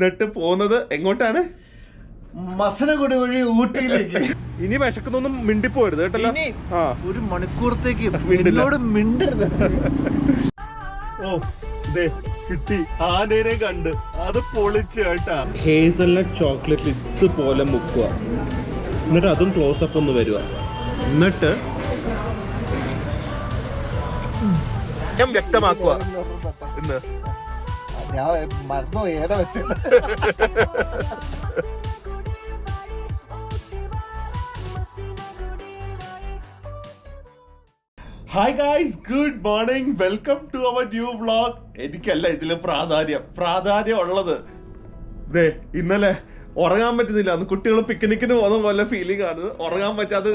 എന്നിട്ട് പോകുന്നത് എങ്ങോട്ടാണ്? മസനഗുഡി വഴി ഊട്ടിയിലേക്ക്. ഇനി വിശക്കുന്നൊന്നും മിണ്ടിപ്പോരുത് കേട്ടല്ലോ. ഒരു മണിക്കൂറത്തേക്ക് എന്നോട് മിണ്ടരുത്. ഓ ദേ കിട്ടി, ആനേനെ കണ്ട്. അത് പൊളിച്ച് കേട്ടാ. ഹേസൽനട്ട് ചോക്ലേറ്റ് ഇതുപോലെ മുക്കുക, എന്നിട്ട് അതും ക്ലോസപ്പ് ഒന്ന് വരുക, എന്നിട്ട് ഞാൻ വ്യക്തമാക്കുക ഇന്ന്. ഞാൻ മറന്നോ ഏതാ വെച്ചത്. Hi guys, good morning, welcome to our new vlog. എനിക്കല്ല ഇതില് പ്രാധാന്യം ഉള്ളത്. ദേ ഇന്നലെ ഉറങ്ങാൻ പറ്റുന്നില്ല. അന്ന് കുട്ടികൾ പിക്നിക്കിന് പോകുന്ന പോലെ ഫീലിംഗ് ആണ്. ഉറങ്ങാൻ പറ്റാതെ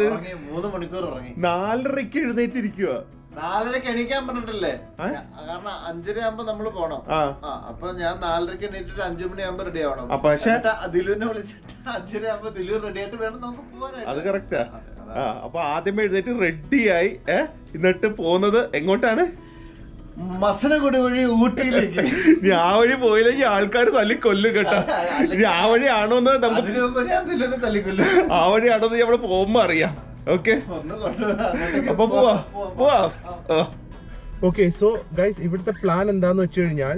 3 മണിക്കൂർ ഉറങ്ങി. 4:30 എഴുന്നേറ്റിരിക്കുക. 4:30 എണീക്കാൻ പറഞ്ഞിട്ടില്ലേ? കാരണം 5:30 ആകുമ്പോ നമ്മള് പോണം. അപ്പൊ ഞാൻ 4:30 എണീറ്റിട്ട് 5 മണിയാകുമ്പോ റെഡി ആവണം. ദിലുവിനെ വിളിച്ചിട്ട് 5:30 ആകുമ്പോ ദിലു റെഡി ആയിട്ട് വേണം നമുക്ക് പോകാനായിട്ട്. അത് കറക്റ്റാ. അപ്പൊ ആദ്യമേ എഴുന്നേറ്റ് റെഡിയായി എന്നിട്ട് പോകുന്നത് എങ്ങോട്ടാണ്? മസനഗുഡി വഴി ഊട്ടിയിലേക്ക്. ഇനി ആ വഴി പോയില്ലെങ്കിൽ ആൾക്കാർ തല്ലി കൊല്ലും കേട്ടോ. ഇനി ആ വഴിയാണോന്ന് നമുക്ക് ആ വഴിയാണോന്ന് നമ്മള് പോകുമ്പോ അറിയാം. ഓക്കെ, അപ്പൊ പോവാ. ഓക്കെ, സോ ഗൈസ്, ഇവിടുത്തെ പ്ലാൻ എന്താന്ന് വെച്ച് കഴിഞ്ഞാൽ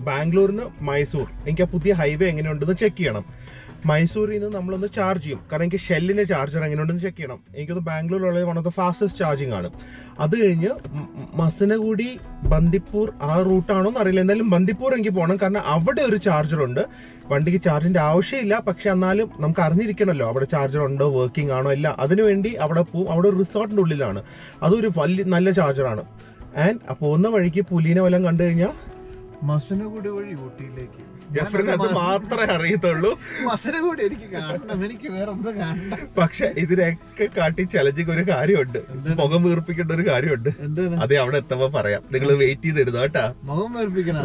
ബാംഗ്ലൂരിൽ നിന്ന് മൈസൂർ, എനിക്ക് ആ പുതിയ ഹൈവേ എങ്ങനെയുണ്ടെന്ന് ചെക്ക് ചെയ്യണം. മൈസൂരിൽ നിന്ന് നമ്മളൊന്ന് ചാർജ് ചെയ്യും, കാരണം എനിക്ക് ഷെല്ലിൻ്റെ ചാർജർ എങ്ങനെയുണ്ടെന്ന് ചെക്ക് ചെയ്യണം. എനിക്കൊന്ന് ബാംഗ്ലൂരിലുള്ള one of the fastest charging ആണ്. അത് കഴിഞ്ഞ് മസനഗുഡി ബന്ദിപ്പൂർ ആ റൂട്ടാണോന്ന് അറിയില്ല, എന്തായാലും ബന്ദിപ്പൂർ എനിക്ക് പോകണം, കാരണം അവിടെ ഒരു ചാർജറുണ്ട്. വണ്ടിക്ക് ചാർജിൻ്റെ ആവശ്യമില്ല, പക്ഷെ എന്നാലും നമുക്ക് അറിഞ്ഞിരിക്കണമല്ലോ അവിടെ ചാർജർ ഉണ്ടോ, വർക്കിംഗ് ആണോ ഇല്ല. അതിനുവേണ്ടി അവിടെ പോവും. അവിടെ ഒരു റിസോർട്ടിൻ്റെ ഉള്ളിലാണ്, അതൊരു നല്ല ചാർജറാണ്. ആൻഡ് പോകുന്ന വഴിക്ക് പുലീനെ വല്ലതും കണ്ടു കഴിഞ്ഞാൽ മസനഗുഡി വഴി ഊട്ടിയിലേക്ക്. ജഫറിന് അത് മാത്രമേ അറിയത്തുള്ളൂ. മസനഗുഡി എനിക്ക് കാണണം, എനിക്ക് വേറെ ഒന്നും കാണണം. പക്ഷെ ഇതിനൊക്കെ കാട്ടി ചലഞ്ചിങ് ഒരു കാര്യമുണ്ട്, മുഖം വീർപ്പിക്കേണ്ട ഒരു കാര്യമുണ്ട്. അതെ, അവിടെ എത്തുമ്പോ പറയാം. നിങ്ങൾ വെയിറ്റ് ചെയ്തിരുന്നു കേട്ടാ. മുഖം വീർപ്പിക്കണം.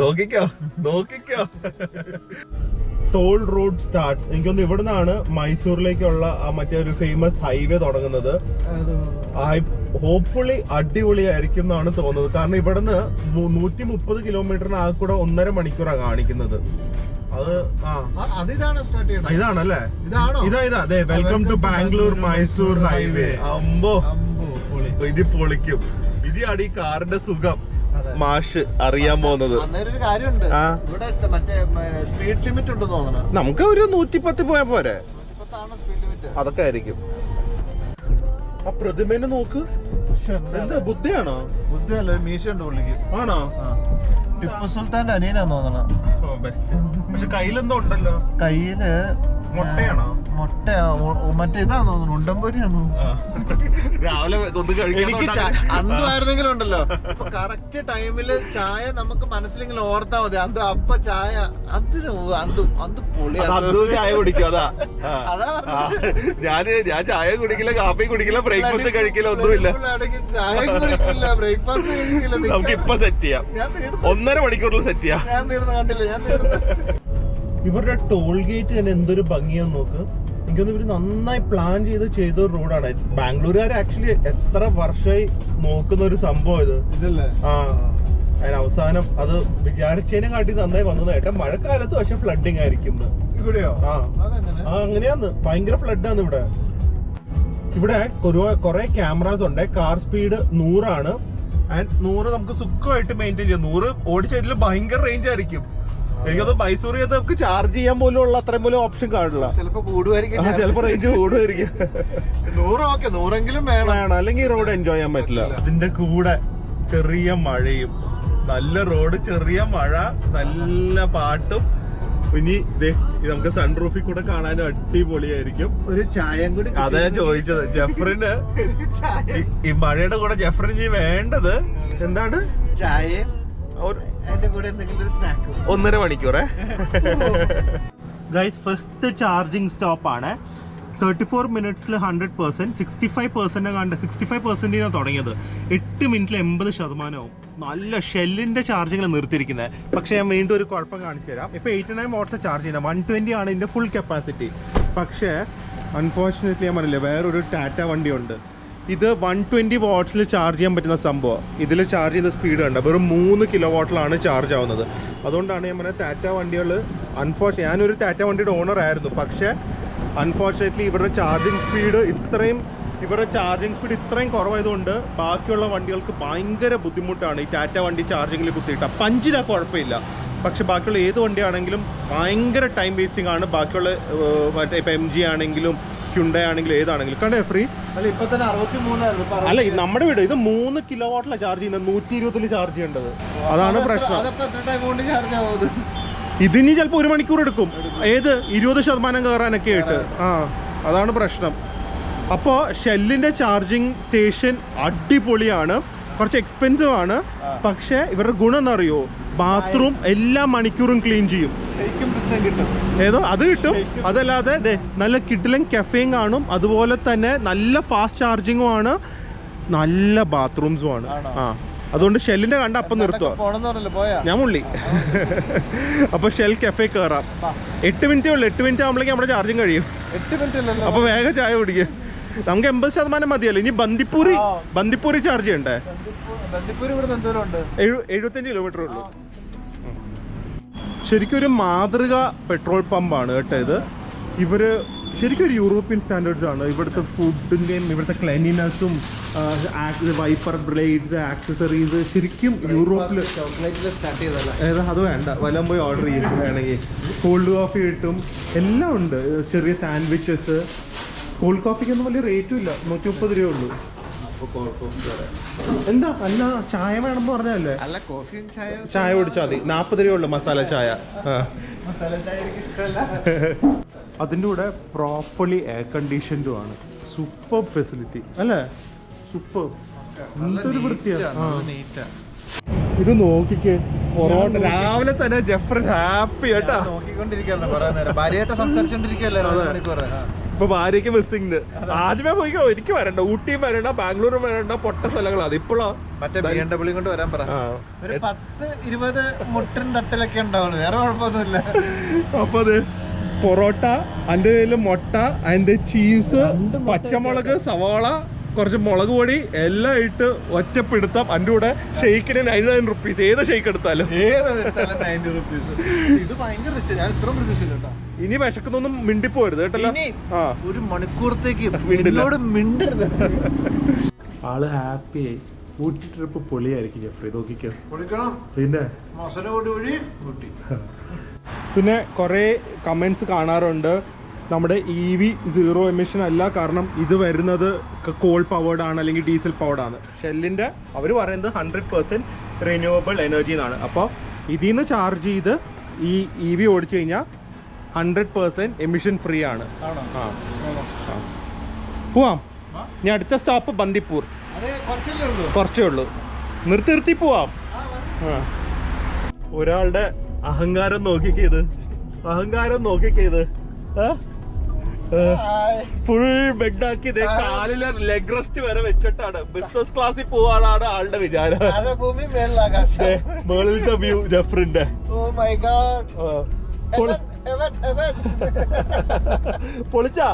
നോക്കിക്കോ. Toll road starts. എനിക്കൊന്ന് ഇവിടെ നിന്നാണ് മൈസൂരിലേക്കുള്ള മറ്റേ ഒരു ഫേമസ് ഹൈവേ തുടങ്ങുന്നത്. ഹോപ്പ്ഫുള്ളി അടിപൊളിയായിരിക്കും എന്നാണ് തോന്നുന്നത്, കാരണം ഇവിടുന്ന് 130 കിലോമീറ്ററിന് ആ കൂടെ 1.5 മണിക്കൂറാണ് കാണിക്കുന്നത്. ഇതാണല്ലേ? ഇതാ welcome to Bangalore Mysore highway. അമ്പോ, ഇത് പൊളിക്കും. ഇതാണ് ഈ കാറിന്റെ സുഖം മാഷ് അറിയാൻ പോകുന്നത്. സ്പീഡ് ലിമിറ്റ് ഉണ്ടെന്ന് തോന്നുന്നു. നമുക്ക് ഒരു 110 പോയാ പോരെ? അതൊക്കെ ആയിരിക്കും. ആ പ്രതിമേനെ നോക്ക്. എന്താ ബുദ്ധിയാണോ? ബുദ്ധിയല്ല, മീശയുണ്ട് പുള്ളിക്ക്. ആണോ? ടിപ്പു സുൽത്താന്റെ അനിയനാന്ന് തോന്നണം. പക്ഷെ കയ്യിലെന്തോ ഉണ്ടല്ലോ. കയ്യില് മുട്ടയാണോ? മുട്ട മറ്റേ ഇതാന്ന് തോന്നുന്നു, ഉണ്ടംപൊരിയാന്ന്. രാവിലെ അന്തുമായിരുന്നെങ്കിലും ഉണ്ടല്ലോ, കറക്റ്റ് ടൈമില് ചായ നമുക്ക് മനസ്സിലെങ്കിലും ഓർത്താ മതി. അപ്പൊ ചായ അന്ത് പൊളി. ചായ കുടിക്കും. ഞാൻ ചായ കുടിക്കില്ല, കാപ്പി കുടിക്കില്ല, ബ്രേക്ക്ഫാസ്റ്റ് കഴിക്കില്ല, ഒന്നുമില്ല. ചായ കുടിക്കില്ല, ബ്രേക്ക്ഫാസ്റ്റ് കഴിക്കില്ല. നമുക്ക് ഇപ്പൊ സെറ്റ് ചെയ്യാം, 1.5 മണിക്കൂറിൽ സെറ്റ് ചെയ്യാം. ഞാൻ തീർന്നു കണ്ടില്ല. ഇവരുടെ ടോൾ ഗേറ്റ് തന്നെ എന്തൊരു ഭംഗിയാന്ന് നോക്ക്. എനിക്കൊന്ന് ഇവര് നന്നായി പ്ലാൻ ചെയ്തൊരു റോഡാണ്. ബാംഗ്ലൂരുകാർ ആക്ച്വലി എത്ര വർഷമായി നോക്കുന്ന ഒരു സംഭവം ഇത്. അതിന് അവസാനം അത് വിചാരിച്ചതിനെ കാട്ടി നന്നായി വന്നത് കേട്ടോ. മഴക്കാലത്ത് പക്ഷെ ഫ്ലഡിങ് ആയിരിക്കും ഇവിടെയോ? അങ്ങനെയാന്ന്, ഭയങ്കര ഫ്ലഡാണ് ഇവിടെ. ഇവിടെ കുറെ ക്യാമറാസ് ഉണ്ട്. കാർ സ്പീഡ് 100 ആണ്. ആൻഡ് 100 നമുക്ക് സുഖമായിട്ട് മെയിൻറ്റെയിൻ ചെയ്യാം. 100 ഓടിച്ചതിൽ ഭയങ്കര റേഞ്ച് ആയിരിക്കും. എനിക്കത് മൈസൂരിൽ നമുക്ക് ചാർജ് ചെയ്യാൻ പോലും ഉള്ള അത്രയും പോലും ഓപ്ഷൻ കാണില്ല. ചിലപ്പോ കൂടുമായിരിക്കും, ചിലപ്പോ റേഞ്ച് കൂടുമായിരിക്കും. 100 വേണം, അല്ലെങ്കിൽ റോഡ് എൻജോയ് ചെയ്യാൻ പറ്റില്ല. അതിന്റെ കൂടെ ചെറിയ മഴയും, നല്ല റോഡ്, ചെറിയ മഴ, നല്ല പാട്ടും. ഇനി നമുക്ക് സൺറൂഫിൽ കൂടെ കാണാനും അടിപൊളിയായിരിക്കും. ഒരു ചായ കൂടി. അതാ ചോദിച്ചത് ജഫറിന്. ഈ മഴയുടെ കൂടെ ജഫറിന് വേണ്ടത് എന്താണ്? ചായ, 1.5 മണിക്കൂറേ. ഗൈസ്, ഫസ്റ്റ് ചാർജിങ് സ്റ്റോപ്പ് ആണ്. 34 മിനിറ്റ്സിൽ 100%, 65% തുടങ്ങിയത്. 8 മിനിറ്റിൽ 80% നല്ല ഷെല്ലിന്റെ ചാർജിങ്ങിൽ നിർത്തിയിരിക്കുന്നത്. പക്ഷെ ഞാൻ വീണ്ടും ഒരു കുഴപ്പം കാണിച്ചു തരാം. ഇപ്പൊ 89 വാട്ട്സ് ചാർജ് ചെയ്യുന്നത്, 120 ആണ് ഇതിന്റെ ഫുൾ കപ്പാസിറ്റി. പക്ഷേ അൺഫോർച്ചുനേറ്റ്ലി ഞാൻ പറഞ്ഞില്ലേ, വേറൊരു ടാറ്റ വണ്ടിയുണ്ട്. ഇത് 120 വാട്ട്സിൽ ചാർജ് ചെയ്യാൻ പറ്റുന്ന സംഭവം. ഇതിൽ ചാർജ് ചെയ്ത സ്പീഡ് കണ്ട വെറും 3 കിലോ വാട്ടിലാണ് ചാർജ് ആവുന്നത്. അതുകൊണ്ടാണ് ഞാൻ പറഞ്ഞത് ടാറ്റ വണ്ടികൾ ഞാനൊരു ടാറ്റ വണ്ടിയുടെ ഓണർ ആയിരുന്നു, പക്ഷേ അൺഫോർച്ചുനേറ്റ്ലി ഇവരുടെ ചാർജിങ് സ്പീഡ് ഇത്രയും കുറവായതുകൊണ്ട് ബാക്കിയുള്ള വണ്ടികൾക്ക് ഭയങ്കര ബുദ്ധിമുട്ടാണ് ഈ ടാറ്റ വണ്ടി ചാർജിങ്ങിൽ കുത്തിയിട്ട. പഞ്ചിലാ കുഴപ്പമില്ല, പക്ഷെ ബാക്കിയുള്ള ഏത് വണ്ടിയാണെങ്കിലും ഭയങ്കര ടൈം വേസ്റ്റിംഗ് ആണ്. ബാക്കിയുള്ള മറ്റേ ഇപ്പം MG ആണെങ്കിലും ഹ്യുണ്ടൈ ആണെങ്കിലും ഏതാണെങ്കിലും കണ്ടേ ഫ്രീ അല്ല ഇപ്പൊ തന്നെ 63 അല്ല നമ്മുടെ വീട് ഇത് 3 കിലോ വാട്ടിലാണ് ചാർജ് ചെയ്യുന്നത്, 120 ചാർജ് ചെയ്യേണ്ടത്. അതാണ് പ്രശ്നം. ഇതിനി ചിലപ്പോൾ 1 മണിക്കൂർ എടുക്കും. ഏത് 20% കയറാനൊക്കെ ആയിട്ട്. അതാണ് പ്രശ്നം. അപ്പോൾ ഷെല്ലിന്റെ ചാർജിങ് സ്റ്റേഷൻ അടിപൊളിയാണ്, കുറച്ച് എക്സ്പെൻസീവ് ആണ്, പക്ഷേ ഇവരുടെ ഗുണം എന്നറിയോ, ബാത്റൂം എല്ലാ മണിക്കൂറും ക്ലീൻ ചെയ്യും. ഏതോ അത് കിട്ടും. അതല്ലാതെ നല്ല കിഡിലൻ കഫേയും കാണും, അതുപോലെ തന്നെ നല്ല ഫാസ്റ്റ് ചാർജിങ്ങും ആണ്, നല്ല ബാത്റൂംസും ആണ്. അതുകൊണ്ട് ഷെല്ലിന്റെ കണ്ട അപ്പം നിർത്തുക. ഞാൻ മുള്ളി. അപ്പൊ ഷെൽ കഫേ കയറാം. 8 മിനിറ്റേ ഉള്ളൂ. 8 മിനിറ്റ് ആകുമ്പോഴേക്കും നമ്മുടെ ചാർജിങ് കഴിയും. അപ്പൊ വേഗം ചായ കുടിക്കുക. നമുക്ക് 80% മതിയല്ലോ. ഇനി ബന്ദിപ്പൂരി ചാർജ് ചെയ്യണ്ടേ? 75 കിലോമീറ്റർ ഉള്ളൂ. ശരിക്കും ഒരു മാതൃക പെട്രോൾ പമ്പാണ് കേട്ടോ ഇത്. ഇവര് ശരിക്കും ഒരു യൂറോപ്യൻ സ്റ്റാൻഡേർഡ്സ് ആണ്. ഇവിടുത്തെ ഫുഡിൻ്റെയും ഇവിടുത്തെ ക്ലീനിനെസ്സും വൈപ്പർ ബ്ലേഡ്സ് ആക്സസറീസ് ശരിക്കും യൂറോപ്പിൽ. ഏതാ അത് വേണ്ട, വല്ലതും പോയി ഓർഡർ ചെയ്യും വേണമെങ്കിൽ. കോൾഡ് കോഫി കിട്ടും, എല്ലാം ഉണ്ട്. ചെറിയ സാൻഡ്വിച്ചസ്. കോൾഡ് കോഫിക്കൊന്നും വലിയ റേറ്റും ഇല്ല, 130 രൂപ ഉള്ളൂ. എന്താ അല്ല ചായ വേണമെന്ന് പറഞ്ഞല്ലേ? ചായ കുടിച്ചാൽ മതി, 40 രൂപ ഉള്ളു മസാല ചായ. അതിൻ്റെ കൂടെ പ്രോപ്പർലി എയർ കണ്ടീഷൻഡും ആണ്. സൂപ്പർ ഫെസിലിറ്റി അല്ലേ? സൂപ്പർ. എന്തൊരു വൃത്തിയാണ്. ഇത് നോക്കിക്കേ, പൊറോട്ട രാവിലെ തന്നെ ജെഫ്രൻ ഹാപ്പി കേട്ടാ. ഇപ്പൊ ഭാര്യക്ക് മിസ്സിംഗ്. ആദ്യമേ പോയിക്കോ, എനിക്ക് വരണ്ട, ഊട്ടിയും വരണ്ട, ബാംഗ്ലൂരും വരണ്ട, പൊട്ട സ്ഥലങ്ങളാണ്. ഇപ്പോഴോ മറ്റേ BMW കൊണ്ട് വരാൻ പറ. ഒരു 10-20 മുട്ടും തട്ടലൊക്കെ ഉണ്ടാവുള്ളൂ, വേറെ കുഴപ്പമൊന്നുമില്ല. അപ്പൊ അത് പൊറോട്ട, അതിന്റെ പേരിൽ മുട്ട, അതിന്റെ ചീസ്, പച്ചമുളക്, സവാള, കുറച്ച് മുളക് പൊടി എല്ലാം ഇട്ട് ഒറ്റപ്പെടുത്താം. അതിന്റെ കൂടെ ഷെയ്ക്കിന് 99 റുപ്പീസ്. ഏത് ഷെയ്ക്ക് എടുത്താലും 90 റുപ്പീസ്. ഇത് ഭയങ്കര റിച്ച്. ഞാൻ ഇത്ര പ്രതീക്ഷിച്ചില്ല. ഇനി വിശക്കുന്നൊന്നും മിണ്ടിപ്പോരുത് കേട്ടല്ലോ. ഒരു മണിക്കൂറത്തേക്ക് മിണ്ടരുത്. ആള് ഹാപ്പിയായി. ഊട്ടി ട്രിപ്പ് പൊളിയായിരിക്കും ജെഫ്രി. നോക്കിക്കോ. പിന്നെ കുറെ കമന്റ്സ് കാണാറുണ്ട് നമ്മുടെ EV 0 എമിഷൻ അല്ല, കാരണം ഇത് വരുന്നത് കോൾ പവേർഡ് ആണ് അല്ലെങ്കിൽ ഡീസൽ പവേർഡ് ആണ്. ഷെല്ലിന്റെ അവർ പറയുന്നത് 100% റിന്യൂവബിൾ എനർജി എന്നാണ്. അപ്പോൾ ഇതിൽ നിന്ന് ചാർജ് ചെയ്ത് ഈ EV ഓടിച്ചു കഴിഞ്ഞാൽ 100% എമിഷൻ ഫ്രീ ആണ്. പോവാം. ഇനി അടുത്ത സ്റ്റോപ്പ് ബന്ദിപ്പൂർ. കുറച്ചേ ഉള്ളൂ. നിർത്തി പോവാം. ഒരാളുടെ അഹങ്കാരം നോക്കിക്കേത്. ഫുൾ ബെഡാക്കി കാലിലെ ലെഗ് റെസ്റ്റ് വരെ വെച്ചിട്ടാണ് ബിസിനസ് ക്ലാസ്സിൽ പോവാനാണ് ആളുടെ വിചാരം. മേളിലത്തെ വ്യൂ ജെഫ്രിന്റെ. പൊളിച്ചാ.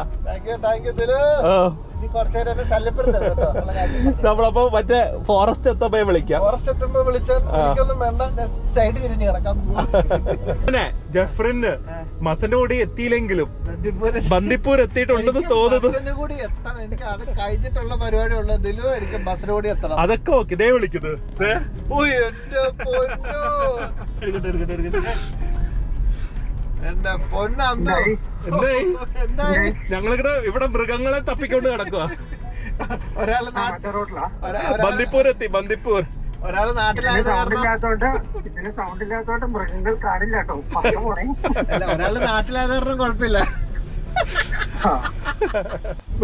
നമ്മളപ്പോ മറ്റേ ഫോറസ്റ്റ് എത്തുമ്പോ വിളിക്കാം. പിന്നെ ജെഫ്രിന് മസന്റെ കൂടി എത്തിയില്ലെങ്കിലും ബന്ദിപ്പൂർ എത്തിയിട്ടുണ്ടെന്ന് തോന്നുന്നു. അതൊക്കെ ഓക്കെ. ഇതേ വിളിക്കുന്നത് ഞങ്ങളിവിടെ ഇവിടെ മൃഗങ്ങളെ തപ്പിക്കൊണ്ട് കിടക്കുക. ബന്ദിപ്പൂർ എത്തി. ബന്ദിപ്പൂർ ഒരാള് നാട്ടിലായതുകൊണ്ട് മൃഗങ്ങൾ കാണില്ല കേട്ടോ. ഒരാള് നാട്ടിലായതുകൊണ്ട് കുഴപ്പമില്ല.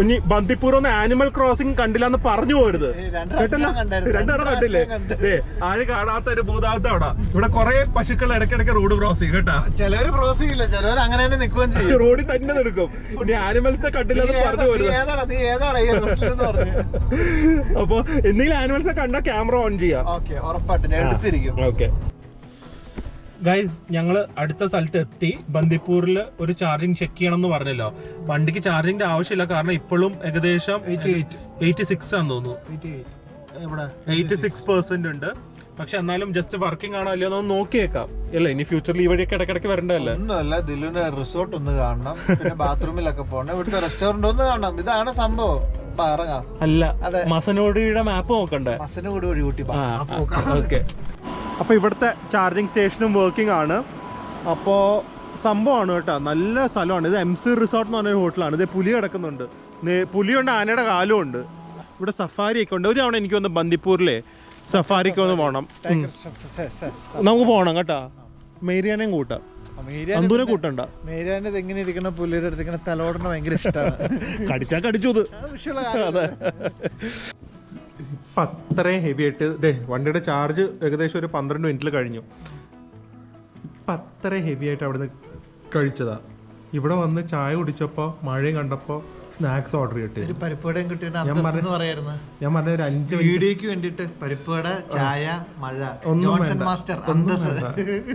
ഇനി ബന്ദിപ്പൂർ ഒന്ന് ആനിമൽ ക്രോസിംഗ് കണ്ടില്ല എന്ന് പറഞ്ഞു പോരുത്. കേട്ടല്ലോ, 2 തവണ കണ്ടില്ലേ? ആരും കാണാത്ത ഒരു ഭൂതാവത്ത അവിടെ. ഇവിടെ കുറെ പശുക്കൾ ഇടയ്ക്കിടയ്ക്ക് റോഡ് ക്രോസ് ചെയ്യും കേട്ടാ. ചിലവര് ക്രോസ് ചെയ്യില്ല, ചിലവർ അങ്ങനെ തന്നെ നിൽക്കുകയും ചെയ്യും. റോഡിൽ തന്നെ നിൽക്കും. ഇനി ആനിമൽസിനെ കണ്ടില്ല എന്ന് പറഞ്ഞു പോരുത്. അപ്പൊ എന്തെങ്കിലും ആനിമൽസെ കണ്ടാ ക്യാമറ ഓൺ ചെയ്യാം. ഉറപ്പായിട്ട് ഞാൻ എടുത്തിരിക്കും. ഓക്കെ. ഗൈസ് ഞങ്ങൾ അടുത്ത സ്ഥലത്ത് എത്തി. ബന്ദിപ്പൂരിൽ ഒരു ചാർജിങ് ചെക്ക് ചെയ്യണം എന്ന് പറഞ്ഞല്ലോ. വണ്ടിക്ക് ചാർജിങ്ങിന്റെ ആവശ്യമില്ല, കാരണം ഇപ്പോഴും ഏകദേശം 86 ആണെന്ന് തോന്നുന്നു. ഇവിടെ 86% ഉണ്ട്. പക്ഷെ എന്നാലും ജസ്റ്റ് വർക്കിംഗ് ആണോ അല്ലയോ എന്ന് നോക്കിയേക്കാം അല്ലേ. ഇനി ഫ്യൂച്ചറിൽ ഈ വഴിയൊക്കെ ഇടയ്ക്കിടയ്ക്ക് വരണ്ടല്ലേ. ഒന്നുമല്ല, ദിലുവിന്റെ റിസോർട്ട് ഒന്ന് കാണണം, പിന്നെ ബാത്റൂമിലൊക്കെ പോകണം, ഇവിടുത്തെ റെസ്റ്റോറന്റ് ഒന്ന് കാണണം. ഇതാണ് സംഭവം. ഇറങ്ങാം. അല്ല, മസനഗുഡിയുടെ മാപ്പ് നോക്കണ്ടേ? മസനഗുഡി വഴി കൂട്ടി. ഓക്കെ. അപ്പോൾ ഇവിടുത്തെ ചാർജിങ് സ്റ്റേഷനും വർക്കിംഗ് ആണ്. അപ്പോൾ സംഭവമാണ് കേട്ടോ, നല്ല സ്ഥലമാണ് ഇത്. MC റിസോർട്ട് എന്ന് പറഞ്ഞൊരു ഹോട്ടലാണ്. ഇത് പുലി കിടക്കുന്നുണ്ട്, പുലിയുണ്ട്, ആനയുടെ കാലും ഉണ്ട്. ഇവിടെ സഫാരി ഒക്കെ ഉണ്ട്. ഒരു തവണ എനിക്ക് വന്ന് ബന്ദിപ്പൂരിലെ സഫാരിക്ക് ഒന്ന് പോകണം. നമുക്ക് പോകണം കേട്ടോ. മേരിയാനേയും കൂട്ടാം, അന്തൂനെ കൂട്ടണ്ട. മേരിയാനത് എങ്ങനെ ഇരിക്കണം, പുലിയുടെ അടുത്ത് തലോടണ ഭയങ്കര ഇഷ്ടമാണ്. കടിച്ചാ കടിച്ചു. അതെ, ഇപ്പം അത്രയും ഹെവി ആയിട്ട് വണ്ടിയുടെ ചാർജ് ഏകദേശം ഒരു 12 മിനിറ്റിൽ കഴിഞ്ഞു. ഇപ്പം അത്രയും ഹെവി ആയിട്ട് അവിടെ നിന്ന് കഴിച്ചതാ. ഇവിടെ വന്ന് ചായ കുടിച്ചപ്പോൾ മഴയും കണ്ടപ്പോൾ സ്നാക്സ് ഓർഡർ ചെയ്തിട്ട് പരിപ്പുവടയും കിട്ടിയിട്ട് ഞാൻ പറഞ്ഞ ഒരു 5 വീഡിയോക്ക് വേണ്ടിട്ട് പരിപ്പുവട, ചായ, മഴ, മാസ്റ്റർ.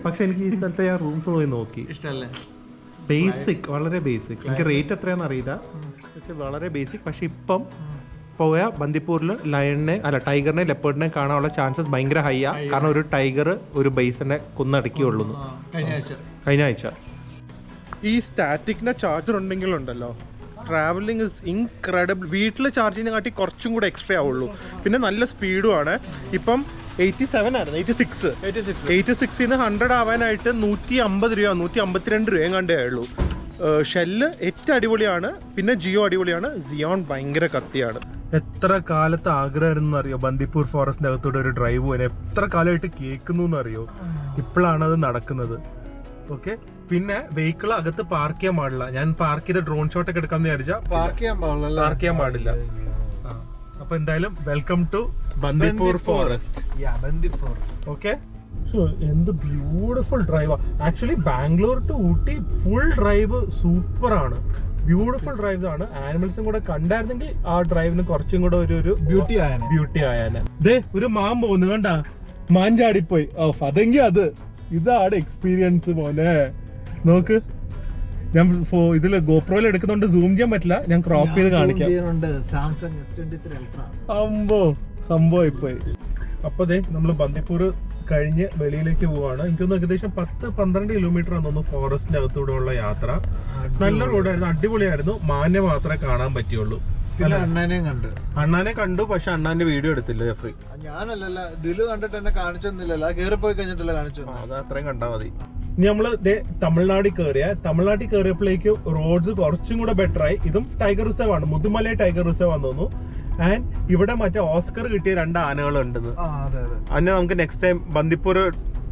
പക്ഷെ എനിക്ക് ഈ സ്ഥലത്തെ ഞാൻ റൂംസ് പോയി നോക്കി, ഇഷ്ടല്ലേ? ബേസിക്, വളരെ ബേസിക്. എനിക്ക് റേറ്റ് എത്രയാണെന്ന് അറിയില്ല, പക്ഷെ വളരെ ബേസിക്. പക്ഷെ ഇപ്പം പോയ ബന്ദിപ്പൂരിൽ ടൈഗറിനെ ലെപ്പേർഡിനെ കാണാനുള്ള ചാൻസസ് ഭയങ്കര ഹൈ ആ. കാരണം ഒരു ടൈഗർ ഒരു ബേസിനെ കൊന്നടക്കിയുള്ളൂ കഴിഞ്ഞ ആഴ്ച. ഈ സ്റ്റാറ്റിക്കിന്റെ ചാർജർ ഉണ്ടെങ്കിലുണ്ടല്ലോ, ട്രാവലിംഗ് ഇസ് ഇൻക്രെഡിബിൾ. വീട്ടിൽ ചാർജിനെ കാട്ടി കുറച്ചും കൂടെ എക്സ്ട്രാ ആവുള്ളൂ. പിന്നെ നല്ല സ്പീഡും ആണ്. ഇപ്പം 87 ആയിരുന്നു, 86 100 ആവാനായിട്ട് 150 രൂപ 152 രൂപയും കണ്ടേ ഉള്ളൂ. ഷെല്ല് ഏറ്റവും അടിപൊളിയാണ്, പിന്നെ ജിയോ അടിപൊളിയാണ്. സിയോൺ ഭയങ്കര കത്തിയാണ്. എത്ര കാലത്ത് ആഗ്രഹമായിരുന്നു അറിയോ ബന്ദിപ്പൂർ ഫോറസ്റ്റിന്റെ അകത്തൂടെ ഒരു ഡ്രൈവ് പോകാൻ. എത്ര കാലമായിട്ട് കേൾക്കുന്നു എന്നറിയോ, ഇപ്പോഴാണ് അത് നടക്കുന്നത്. ഓക്കെ. പിന്നെ വെഹിക്കിൾ അകത്ത് പാർക്ക് ചെയ്യാൻ പാടില്ല. ഞാൻ പാർക്ക് ചെയ്ത് ഡ്രോൺ ഷോട്ട് ഒക്കെ എടുക്കാന്ന് വിചാരിച്ചാ പാർക്ക് ചെയ്യാൻ പാടില്ല. അപ്പൊ എന്തായാലും welcome to Bandipur forest. Okay. എന്ത് beautiful drive. Actually Bangalore to Ooty full drive super ആണ്, ബ്യൂട്ടിഫുൾ ഡ്രൈവ് ആണ്. ആനിമൽസും കൂടെ കണ്ടായിരുന്നെങ്കിൽ ആ ഡ്രൈവിന് കുറച്ചും കൂടെ ഒരു ബ്യൂട്ടി ആയാന്. ദേ ഒരു മാൻ പോകുന്നു കണ്ട, മാൻ ചാടിപ്പോയി. അതെങ്കിൽ ഇതാണ് എക്സ്പീരിയൻസ് മോനെ. നോക്ക്, ഞാൻ ഇതില് ഗോപ്രോയിൽ എടുക്കുന്നുണ്ട്, സൂം ചെയ്യാൻ പറ്റില്ല, ഞാൻ ക്രോപ്പ് ചെയ്ത് കാണിക്കാം. സംഭവം ഇപ്പോയി. അപ്പൊ നമ്മള് ബന്ദിപ്പൂർ കഴിഞ്ഞ് വെളിയിലേക്ക് പോവാണ്. എനിക്കൊന്ന് ഏകദേശം 10-12 കിലോമീറ്റർ ആണെന്ന് ഫോറസ്റ്റിന്റെ അകത്തൂടെ ഉള്ള യാത്ര. നല്ല റോഡായിരുന്നു, അടിപൊളിയായിരുന്നു. മാനെ മാത്രമേ കാണാൻ പറ്റിയുള്ളൂ. അണ്ണാനെ കണ്ടു, പക്ഷെ അണ്ണാന്റെ വീഡിയോ എടുത്തില്ല ജെഫ്രി. ഞാനല്ല, ദിലു കണ്ടിട്ട് എന്നെ കാണിച്ചൊന്നുമില്ലല്ലോ, കേറി പോയി കഴിഞ്ഞിട്ടല്ല കാണിച്ചു. അത് അത്രയും കണ്ടാ മതി. ഇനി നമ്മള് തമിഴ്നാട്ടിൽ കയറിയപ്പോഴേക്കും റോഡ്സ് കുറച്ചും കൂടെ ബെറ്റർ ആയി. ഇതും ടൈഗർ റിസർവ് ആണ്, മുതുമലൈ ടൈഗർ റിസർവ് ആണെന്ന് തോന്നുന്നു. ആൻഡ് ഇവിടെ മറ്റേ ഓസ്കർ കിട്ടിയ 2 ആനകൾ ഉണ്ടെന്ന്. അതിനെ നമുക്ക് നെക്സ്റ്റ് ടൈം ബന്ദിപ്പൂർ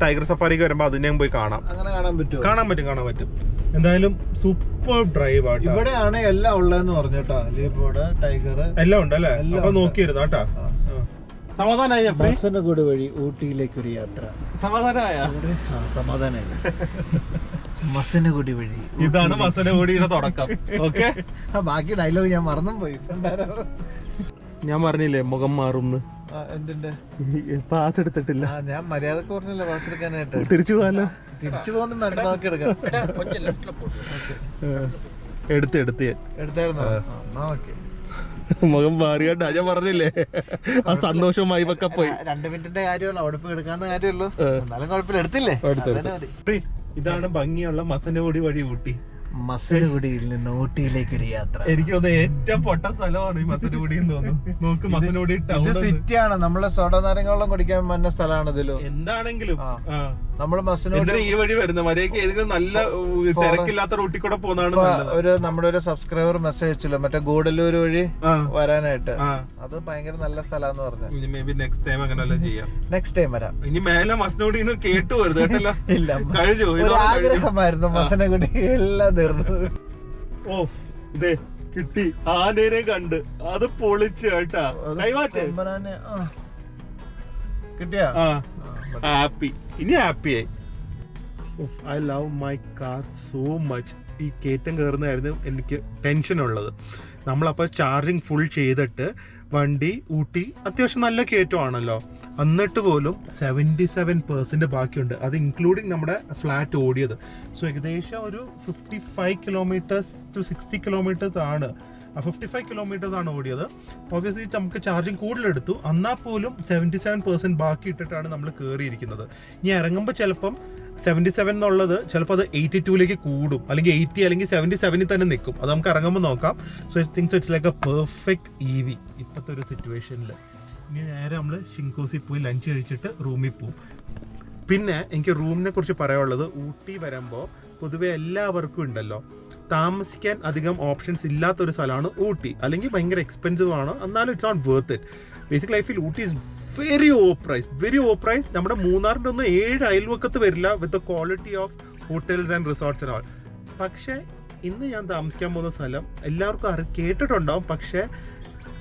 ടൈഗർ സഫാരിക്ക് വരുമ്പോ അതിനെയും പോയി കാണാം. കാണാൻ പറ്റും. എന്തായാലും സൂപ്പർ ഡ്രൈവ് ആട്ടോ. ഇവിടെയാണ് എല്ലാം ഉള്ളതെന്ന് പറഞ്ഞിട്ടാ, ലീപ്പോഡ്, ടൈഗർ എല്ലാം ഉണ്ട് അല്ലേ. അപ്പൊ നോക്കിയിരുന്നു കേട്ടാ. സമാധാനായി. മസനഗുഡി വഴി ഊട്ടിയിലേക്ക് ഒരു യാത്ര. സമാധാനായി. മസനഗുഡി വഴി. ഇതാണ് മസനഗുഡിയുടെ തുടക്കം. ഓക്കെ. ബാക്കി ഡയലോഗ് ഞാൻ മറന്നും പോയി. ഞാൻ പറഞ്ഞില്ലേ മുഖം മാറും. എന്തിന്റെ പാസ് എടുത്തിട്ടില്ല. ഞാൻ മര്യാദക്ക് പറഞ്ഞില്ല പാസ് എടുക്കാനായിട്ട്. തിരിച്ചു പോകാനോ? തിരിച്ചു പോകുന്ന വേണ്ട, നോക്കി എടുക്കാം. എടുത്തായിരുന്നോ? ഓക്കെ. മുഖം മാറിയാണ്ട് ഞാൻ പറഞ്ഞില്ലേ, ആ സന്തോഷമായി ഒക്കെ പോയി. 2 മിനിറ്റിന്റെ കാര്യമുള്ളൂ, അവിടെ പോയി എടുക്കാവുന്ന കാര്യമുള്ളൂ. എന്നാലും കുഴപ്പമില്ല, എടുത്തില്ലേ. ഇതാണ് ഭംഗിയുള്ള മസനഗുഡി വഴി ഊട്ടി. മസനഗുഡിയിൽ നിന്ന് ഊട്ടിയിലേക്ക് ഒരു യാത്ര. എനിക്ക് തോന്നുന്നു ഏറ്റവും പൊട്ട സ്ഥലമാണ് ഈ മസനഗുഡി എന്ന് തോന്നുന്നു. നോക്ക്, മസനഗുഡി സിറ്റിയാണ്. നമ്മളെ സോഡ നാരങ്ങളും കുടിക്കാൻ വന്ന സ്ഥലമാണ് ഇതിലോ. എന്താണെങ്കിലും നമ്മള് മസനഗുഡി ഈ വഴി വരുന്നത് മര്യാദക്ക് ഏതെങ്കിലും നല്ല തിരക്കില്ലാത്ത റൂട്ടിൽ കൂടെ പോകുന്നതാണ്. നമ്മുടെ ഒരു സബ്സ്ക്രൈബർ മെസ്സേജ് അയച്ചല്ലോ, മറ്റേ ഗൂഡല്ലൂർ വഴി വരാനായിട്ട്. അത് ഭയങ്കര നല്ല സ്ഥലമാന്ന് പറഞ്ഞു. മേ ബി നെക്സ്റ്റ് ടൈം അങ്ങനെയല്ല ചെയ്യാം. നെക്സ്റ്റ് ടൈം വരാം. ഇനി മേലെ മസനഗുഡി കേട്ടു വരുത് കേട്ടല്ലോ. ഇല്ല, കഴിഞ്ഞു. ആഗ്രഹമായിരുന്നു മസനഗുഡി, എല്ലാം തീർന്നു. ഓ ഇതേ കിട്ടി, ആനേനെ കണ്ട്, അത് പൊളിച്ചു കേട്ടാ. കിട്ടിയാ ഹാപ്പി. ഇനി ഹാപ്പിയായി. I love my car so much. ഈ കയറ്റം കയറുന്നതായിരുന്നു എനിക്ക് ടെൻഷൻ ഉള്ളത്. നമ്മളപ്പോൾ ചാർജിങ് ഫുൾ ചെയ്തിട്ട് വണ്ടി ഊട്ടി അത്യാവശ്യം നല്ല കയറ്റമാണല്ലോ. എന്നിട്ട് പോലും 77% ബാക്കിയുണ്ട്. അത് ഇൻക്ലൂഡിങ് നമ്മുടെ ഫ്ലാറ്റ് ഓടിയത്. സോ ഏകദേശം ഒരു 55 കിലോമീറ്റേഴ്സ് ടു 60 കിലോമീറ്റേഴ്സ് ആണ്, 55 കിലോമീറ്റേഴ്സ് ആണ് ഓടിയത്. ഒബ്വിയസ്ലി നമുക്ക് ചാർജിങ് കൂടുതലെടുത്തു, എന്നാൽ പോലും 77% ബാക്കി ഇട്ടിട്ടാണ് നമ്മൾ കയറിയിരിക്കുന്നത്. ഇനി ഇറങ്ങുമ്പോൾ ചിലപ്പം 77 എന്നുള്ളത് ചിലപ്പോൾ അത് 82ലേക്ക് കൂടും, അല്ലെങ്കിൽ 80 അല്ലെങ്കിൽ 77 തന്നെ നിൽക്കും. അത് നമുക്ക് ഇറങ്ങുമ്പോൾ നോക്കാം. So it's like A perfect EV ഇപ്പോഴത്തെ ഒരു സിറ്റുവേഷനിൽ. ഇനി നേരെ നമ്മൾ ഷിങ്കോസിൽ പോയി ലഞ്ച് കഴിച്ചിട്ട് റൂമിൽ പോവും. പിന്നെ എനിക്ക് റൂമിനെ കുറിച്ച് പറയാനുള്ളത്, ഊട്ടി വരുമ്പോൾ പൊതുവെ എല്ലാവർക്കും ഉണ്ടല്ലോ താമസിക്കാൻ അധികം ഓപ്ഷൻസ് ഇല്ലാത്തൊരു സ്ഥലമാണ് ഊട്ടി. അല്ലെങ്കിൽ ഭയങ്കര എക്സ്പെൻസീവ് ആണ്, എന്നാലും it's not worth it. Basic ലൈഫിൽ Ooty is very over price. നമ്മുടെ മൂന്നാറിൻ്റെ ഒന്നും 7 അയൽവക്കത്ത് വരില്ല with the quality of hotels and resorts and all. പക്ഷേ ഇന്ന് ഞാൻ താമസിക്കാൻ പോകുന്ന സ്ഥലം എല്ലാവർക്കും കേട്ടിട്ടുണ്ടാവും, പക്ഷേ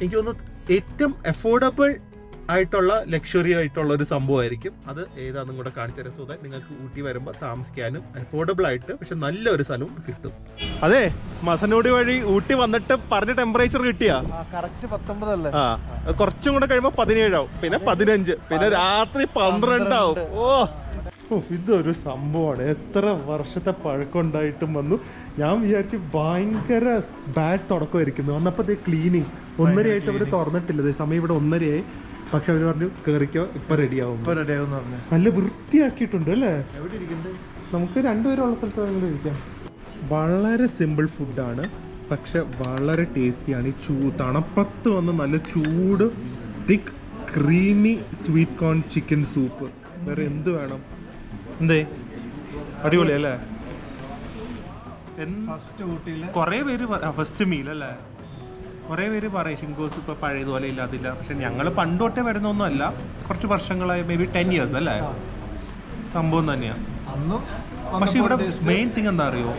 എനിക്ക് തോന്നുന്നു ഏറ്റവും അഫോർഡബിൾ ആയിട്ടുള്ള ലക്ഷറി ആയിട്ടുള്ള ഒരു സംഭവമായിരിക്കും. അത് ഏതാണെന്നും കൂടെ കാണിച്ചു തരാം. സോ ദാറ്റ് നിങ്ങൾക്ക് ഊട്ടി വരുമ്പോൾ താമസിക്കാനും അഫോർഡബിൾ ആയിട്ട് പക്ഷെ നല്ലൊരു സ്ഥലവും കിട്ടും. അതെ, മസനോടി വഴി ഊട്ടി വന്നിട്ട് പറഞ്ഞ ടെമ്പറേച്ചർ കിട്ടിയാ കറക്റ്റ് 19 അല്ലേ? കുറച്ചും കൂടെ കഴിയുമ്പോൾ 17 ആവും, പിന്നെ 15, പിന്നെ രാത്രി 12 ആവും. ഇതൊരു സംഭവമാണ്. എത്ര വർഷത്തെ പഴക്കമുണ്ടായിട്ടും വന്നു. ഞാൻ വിചാരിച്ചു ഭയങ്കര ബാഡ് തുടക്കമായിരിക്കുന്നു. വന്നപ്പോൾ ക്ലീനിങ് 1:30 ആയിട്ട് അവർ തുറന്നിട്ടില്ല. സമയം ഇവിടെ 1:30 പക്ഷെ അവർ പറഞ്ഞു കയറിക്കോ, ഇപ്പൊ റെഡിയാവും. നല്ല വൃത്തിയാക്കിയിട്ടുണ്ട് അല്ലേ? നമുക്ക് രണ്ടുപേരുള്ള സ്ഥലത്ത് കഴിക്കാം. വളരെ സിമ്പിൾ ഫുഡാണ്, പക്ഷെ വളരെ ടേസ്റ്റിയാണ്. ഈ തണുപ്പത്ത് വന്ന് നല്ല ചൂട് thick creamy sweet corn chicken soup. വേറെ എന്ത് വേണം? എന്തേ അടിപൊളിയല്ലേ? കുറേ പേര് ഫസ്റ്റ് മീൽ അല്ലേ, കുറേ പേര് പറയും ഷിങ്കോസ് ഇപ്പോൾ പഴയതുപോലെ ഇല്ലാതില്ല. പക്ഷെ ഞങ്ങൾ പണ്ട് തൊട്ടേ വരുന്നൊന്നും അല്ല, കുറച്ച് വർഷങ്ങളായി, മേ ബി 10 years അല്ലേ സംഭവം തന്നെയാണ്. പക്ഷെ ഇവിടെ മെയിൻ തിങ് എന്താ അറിയോ,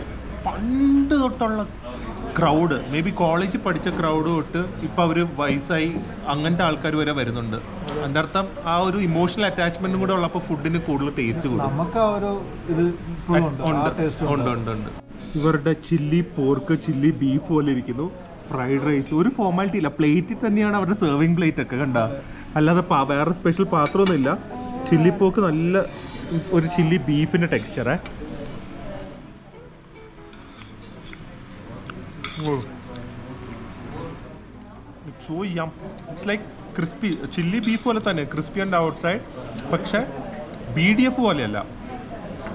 പണ്ട് തൊട്ടുള്ള ക്രൗഡ്, മേ ബി കോളേജിൽ പഠിച്ച ക്രൗഡ് തൊട്ട് ഇപ്പം അവർ വയസ്സായി അങ്ങനത്തെ ആൾക്കാർ വരെ വരുന്നുണ്ട്. അതിൻ്റെ അർത്ഥം ആ ഒരു ഇമോഷണൽ അറ്റാച്ച്മെന്റും കൂടെ ഉള്ളപ്പോൾ ഫുഡിന് കൂടുതൽ ടേസ്റ്റ് കൂടും. ഉണ്ട്. ഇവരുടെ ചില്ലി പോർക്ക്, ചില്ലി ബീഫ് പോലെ ഇരിക്കുന്നു. ഫ്രൈഡ് റൈസ്, ഒരു ഫോർമാലിറ്റി ഇല്ല, പ്ലേറ്റിൽ തന്നെയാണ് അവരുടെ സെർവിങ് പ്ലേറ്റ് ഒക്കെ കണ്ട, അല്ലാതെ വേറെ സ്പെഷ്യൽ പാത്രമൊന്നുമില്ല. ചില്ലി പോർക്ക് നല്ല ഒരു ചില്ലി ബീഫിൻ്റെ ടെക്സ്ചറേ. സോ യം, it's like crispy chilli beef പോലെ തന്നെ, ക്രിസ്പി ആൻഡ് ഔട്ട് സൈഡ്. പക്ഷെ BDF പോലെയല്ല,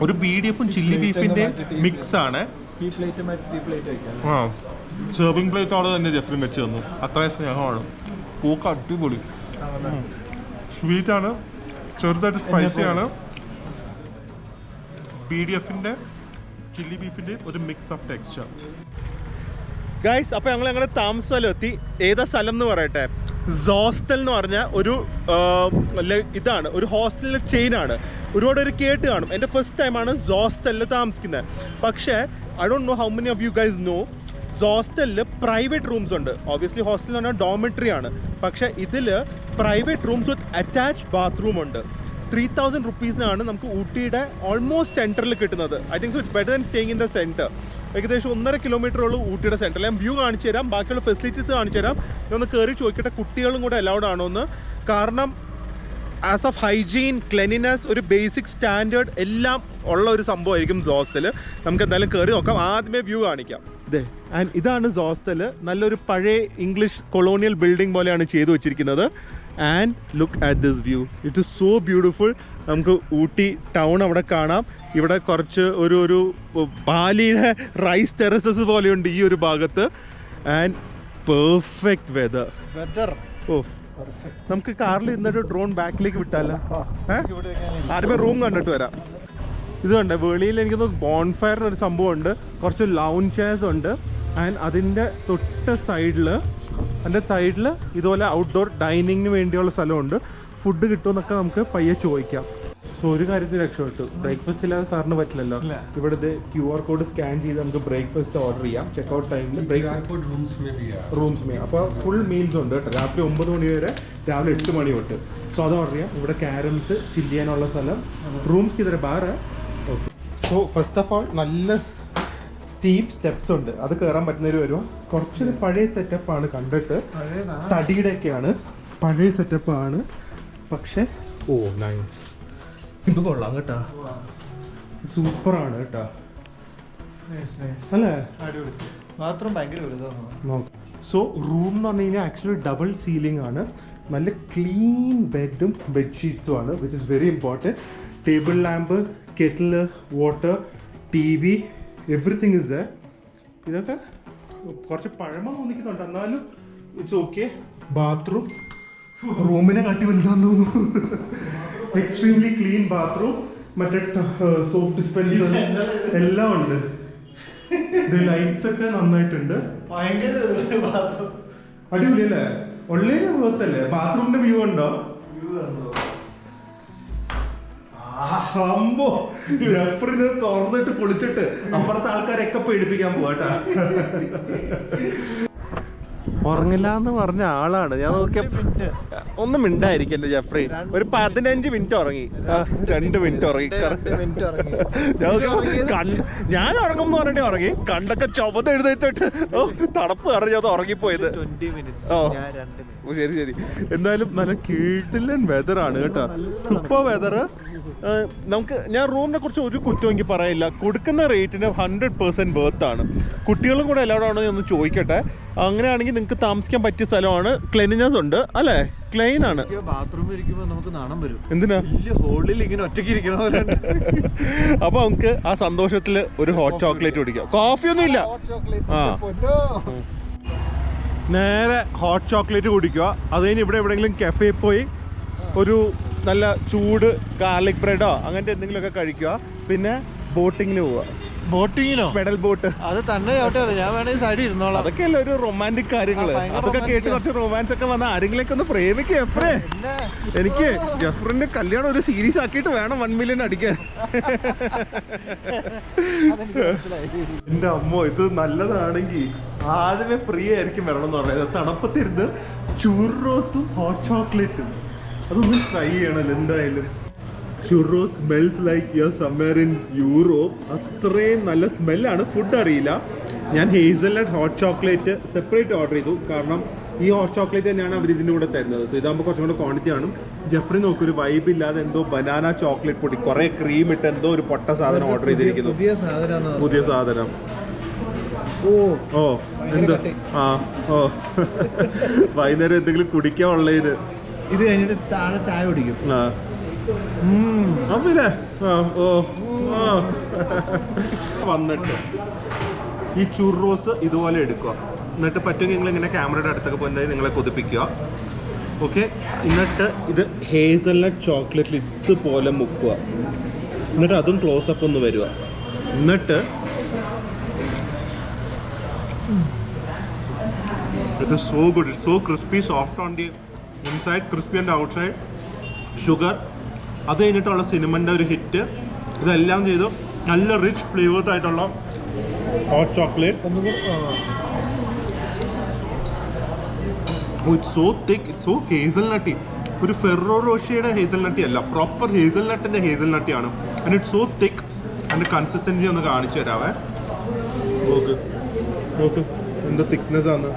ഒരു BDFും ചില്ലി ബീഫിൻ്റെ മിക്സ് ആണ്. സെർവിങ് പ്ലേറ്റ് അവിടെ തന്നെ ജെഫ്രിൻ വെച്ച് തന്നു, അത്രയും സ്നേഹമാണ്. പൂക്ക് അടിപൊളി, സ്വീറ്റാണ്, ചെറുതായിട്ട് സ്പൈസിയാണ്. BDFിൻ്റെ ചില്ലി ബീഫിൻ്റെ ഒരു മിക്സ് ഓഫ് ടെക്സ്ചർ. ഗൈസ്, അപ്പോൾ ഞങ്ങളുടെ താമസ സ്ഥലം എത്തി. ഏതാ സ്ഥലം എന്ന് പറയട്ടെ, സോസ്റ്റൽ എന്ന് പറഞ്ഞ ഒരു ഇതാണ്, ഒരു ഹോസ്റ്റലിൻ്റെ ചെയിനാണ്. ഒരുപാട് ഒരു കേട്ട് കാണും. എൻ്റെ ഫസ്റ്റ് ടൈമാണ് സോസ്റ്റലിൽ താമസിക്കുന്നത്. പക്ഷേ I don't know how many of you guys know, ഹോസ്റ്റലിൽ പ്രൈവറ്റ് റൂംസ് ഉണ്ട്. ഓബിയസ്ലി ഹോസ്റ്റൽ എന്ന് പറഞ്ഞാൽ ഡോമിറ്ററി ആണ്, പക്ഷേ ഇതിൽ private rooms with attached bathroom ഉണ്ട്. 3000 rupees-നാണ് നമുക്ക് ഊട്ടിയുടെ ഓൾമോസ്റ്റ് സെൻറ്ററിൽ കിട്ടുന്നത്. I think so it's better than staying in the center. ഏകദേശം 1.5 കിലോമീറ്ററുള്ള ഊട്ടിയുടെ സെൻറ്ററിൽ. ഞാൻ വ്യൂ കാണിച്ചു തരാം, ബാക്കിയുള്ള ഫെസിലിറ്റീസ് കാണിച്ചു തരാം. ഒന്ന് കയറി ചോദിക്കട്ടെ കുട്ടികളും കൂടെ അലൗഡ് ആണോ എന്ന്. കാരണം ആസ് ഓഫ് ഹൈജീൻ, ക്ലെനിനെസ്, ഒരു ബേസിക് സ്റ്റാൻഡേർഡ് എല്ലാം ഉള്ള ഒരു സംഭവമായിരിക്കും ഹോസ്റ്റൽ. നമുക്ക് എന്തായാലും കയറി നോക്കാം. ആദ്യമേ വ്യൂ കാണിക്കാം. ആൻഡ് ഇതാണ് ഹോസ്റ്റൽ. നല്ലൊരു പഴയ ഇംഗ്ലീഷ് കൊളോണിയൽ ബിൽഡിംഗ് പോലെയാണ് ചെയ്തു വെച്ചിരിക്കുന്നത്. And look at this view, it is so beautiful. നമുക്ക് ഊട്ടി ടൗൺ അവിടെ കാണാം. ഇവിടെ കുറച്ച് ഒരു ബാലിയുടെ റൈസ് ടെറസസ് പോലെയുണ്ട് ഈ ഒരു ഭാഗത്ത്. And perfect whether. നമുക്ക് കാറിൽ ഇന്നൊരു ഡ്രോൺ ബാക്കിലേക്ക് വിട്ടാലോ? ആദ്യമേ റൂം കണ്ടിട്ട് വരാം. ഇത് കണ്ട വെളിയിൽ എനിക്കൊന്ന് ബോൺഫയറിന് ഒരു സംഭവം ഉണ്ട്, കുറച്ച് ലൗഞ്ച് ചെയർസ് ഉണ്ട്. ആൻഡ് അതിൻ്റെ തൊട്ട് സൈഡിൽ ഇതുപോലെ ഔട്ട്ഡോർ ഡൈനിങ്ങിന് വേണ്ടിയുള്ള സ്ഥലമുണ്ട്. ഫുഡ് കിട്ടുമെന്നൊക്കെ നമുക്ക് പയ്യെ ചോദിക്കാം. സോ ഒരു കാര്യത്തിൽ രക്ഷപ്പെട്ടു, ബ്രേക്ക്ഫാസ്റ്റ് ഇല്ലാതെ സാറിന് പറ്റില്ലല്ലോ. ഇവിടെ QR കോഡ് സ്കാൻ ചെയ്ത് നമുക്ക് ബ്രേക്ക്ഫാസ്റ്റ് ഓർഡർ ചെയ്യാം. ചെക്കൗട്ട് ടൈമിൽ റൂംസ് മേ. അപ്പോൾ ഫുൾ മീൽസ് ഉണ്ട് കേട്ടോ, രാത്രി 9 മണി വരെ, രാവിലെ 8 മണി തൊട്ട്. സോ അത് ഓർഡർ ചെയ്യാം. ഇവിടെ ക്യാരംസ് ചില്ല് ചെയ്യാനുള്ള സ്ഥലം, റൂംസ് ഇതര bar. Okay, so first of all നല്ല സ്റ്റീപ്പ് സ്റ്റെപ്സ് ഉണ്ട്, അത് കയറാൻ പറ്റുന്നവർ വരുമോ. കുറച്ചൊരു പഴയ സെറ്റപ്പാണ്, കണ്ടിട്ട് തടിയുടെയൊക്കെയാണ്, പഴയ സെറ്റപ്പാണ്. പക്ഷേ ഓ നൈസ്, ഇത് കൊള്ളാം കേട്ടാ, സൂപ്പറാണ് കേട്ടാ അല്ലേ. ബാത്റൂം ഭയങ്കര വലുതാണ്. സോ റൂം എന്ന് പറഞ്ഞു കഴിഞ്ഞാൽ ആക്ച്വലി ഡബിൾ സീലിംഗ് ആണ്, നല്ല ക്ലീൻ ബെഡും ബെഡ്ഷീറ്റ്സും ആണ്, which is very important. Table lamp, kettle, water, TV, everything is there. ഇതൊക്കെ കുറച്ച് പഴമ തോന്നിക്കുന്നുണ്ട്, എന്നാലും ഇറ്റ്സ് ഓക്കെ. ബാത്റൂം റൂമിനെ കാട്ടി വലുതാന്ന് തോന്നുന്നു. എക്സ്ട്രീംലി ക്ലീൻ ബാത്റൂം, മറ്റേ സോപ്പ് ഡിസ്പെൻസർ എല്ലാം ഉണ്ട്. ലൈറ്റ്സ് ഒക്കെ നന്നായിട്ടുണ്ട്, ഭയങ്കര ബാത്റൂം അടിപൊളിയല്ലേ. ഉള്ളേന് പോകത്തല്ലേ, ബാത്റൂമിന്റെ വ്യൂ ഉണ്ടോ? അമ്പോ, റെഫറിന് തുറന്നിട്ട് കുളിച്ചിട്ട് അപ്പുറത്തെ ആൾക്കാരൊക്കെ പേടിപ്പിക്കാൻ പോവാട്ടാ. ഉറങ്ങില്ല എന്ന് പറഞ്ഞ ആളാണ് ഞാൻ നോക്കിയ. ഒന്നും മിണ്ടായിരിക്കും എന്റെ ജെഫ്രി, ഒരു 15 മിനിറ്റ് ഉറങ്ങി, 2 മിനിറ്റ് ഉറങ്ങി. ഞാൻ ഉറങ്ങും എന്ന് പറഞ്ഞിട്ട് ഉറങ്ങി, കണ്ടൊക്കെ ചുമന്ന് എഴുന്നേറ്റിട്ട് തണുപ്പ് കാരണം അത് ഉറങ്ങിപ്പോയത്. ഓ ശരി ശരി. എന്തായാലും നല്ല കിടിലൻ വെതറാണ് കേട്ടോ, സൂപ്പർ വെതർ. ഞാൻ റൂമിനെ കുറിച്ച് ഒരു കുറ്റം എനിക്ക് പറയില്ല, കൊടുക്കുന്ന റേറ്റിന് 100% ബേർത്താണ്. കുട്ടികളും കൂടെ എല്ലാവരും ആണോ എന്ന് ചോദിക്കട്ടെ. അങ്ങനെയാണെങ്കിൽ നിങ്ങൾക്ക് താമസിക്കാൻ പറ്റിയ സ്ഥലമാണ്, ക്ലീനിനെസ് ഉണ്ട് അല്ലേ, ക്ലീൻ ആണ്. ബാത്റൂമിൽ ഇരിക്കുമ്പോൾ നമുക്ക് നാണം വരും. എന്തിനാ ഹോളിൽ ഇങ്ങനെ ഒറ്റയ്ക്ക് ഇരിക്കണ. അപ്പൊ നമുക്ക് ആ സന്തോഷത്തില് ഒരു ഹോട്ട് ചോക്ലേറ്റ് കുടിക്കാം. കോഫി ഒന്നും ഇല്ല, നേരെ ഹോട്ട് ചോക്ലേറ്റ് കുടിക്കുക. അത് കഴിഞ്ഞ് ഇവിടെ എവിടെയെങ്കിലും കഫേ പോയി ഒരു നല്ല ചൂട് ഗാർലിക് ബ്രെഡോ അങ്ങനത്തെ എന്തെങ്കിലുമൊക്കെ കഴിക്കുക. പിന്നെ ബോട്ടിങ്ങിന് പോവുക. ബോട്ടിങ്ങിനോ? Pedal boat. അത് തന്നെ ആവട്ടെ, ഞാൻ വേണമെങ്കിൽ സൈഡിൽ ഇരുന്നോളാം. അതൊക്കെയല്ലേ ഒരു റൊമാൻറ്റിക് കാര്യങ്ങള്. അതൊക്കെ കേട്ട് കുറച്ച് റൊമാൻസ് ഒക്കെ വന്ന ആരെങ്കിലൊക്കെ ഒന്ന് പ്രേമിക്കുക. ജെഫ്രേ, എനിക്ക് ജെഫ്രിന്റെ കല്യാണം ഒരു സീരീസ് ആക്കിയിട്ട് വേണം 1 മില്യൺ അടിക്കാൻ. എന്റെ അമ്മോ, ഇത് നല്ലതാണെങ്കിൽ ആദ്യമേ പ്രിയ ആയിരിക്കും വരണം എന്ന് പറയുന്നത്. തണുപ്പത്തിരുന്ന് ചൂറോസും ഹോട്ട് ചോക്ലേറ്റും അതൊന്നും ട്രൈ ചെയ്യണല്ലോ എന്തായാലും. Churros smells like your summer in Europe. അത്രയും നല്ല സ്മെല്ലാണ്. ഫുഡ് അറിയില്ല. ഞാൻ hazelnut hot chocolate separate order ചെയ്തു, കാരണം ഈ ഹോട്ട് ചോക്ലേറ്റ് തന്നെയാണ് അവർ ഇതിൻ്റെ കൂടെ തരുന്നത്. സോ ഇതാകുമ്പോൾ കുറച്ചും കൂടെ ക്വാണ്ടിറ്റി ആണ്. ജെഫ്രി നോക്കൊരു വൈബ് ഇല്ലാതെ എന്തോ ബനാന ചോക്ലേറ്റ് പൊടി കുറേ ക്രീം ഇട്ട് എന്തോ ഒരു പൊട്ട സാധനം ഓർഡർ ചെയ്തിരിക്കുന്നു. പുതിയ സാധനം. ഓ എന്ത് ഓ വൈകുന്നേരം എന്തെങ്കിലും കുടിക്കാനുള്ളത്. ഇത് കഴിഞ്ഞിട്ട് താഴെ ചായ കുടിക്കും. പിന്നെ വന്നിട്ട് ഈ ചുറോസ് ഇതുപോലെ എടുക്കുക. എന്നിട്ട് പറ്റുമെങ്കിൽ നിങ്ങൾ ഇങ്ങനെ ക്യാമറയുടെ അടുത്തൊക്കെ പോയി നിങ്ങളെ കൊതിപ്പിക്കുക. ഓക്കെ, എന്നിട്ട് ഇത് ഹേസൽനട്ട് ചോക്ലേറ്റിൽ ഇതുപോലെ മുക്കുക. എന്നിട്ട് അതും ക്ലോസപ്പ് ഒന്ന് വരിക. എന്നിട്ട് ഇത് so good, it's so crispy, soft on the inside, crispy and outside. Sugar, അത് കഴിഞ്ഞിട്ടുള്ള സിനിമൻ്റെ ഒരു ഹിറ്റ്. ഇതെല്ലാം ചെയ്തു നല്ല റിച്ച് ഫ്ലേവേർഡ് ആയിട്ടുള്ള hot chocolate. It's so thick, it's so hazelnutty. ഒരു ഫെറോ റോഷയുടെ ഹേസൽനട്ടി അല്ല, പ്രോപ്പർ ഹേസൽനട്ടിൻ്റെ ഹേസൽനട്ടിയാണ്. And it's so thick. അതിൻ്റെ കൺസിസ്റ്റൻസി ഒന്ന് കാണിച്ചു തരാവേ. നോക്ക് നോക്ക് എന്ത് തിക്നെസ് ആണ്.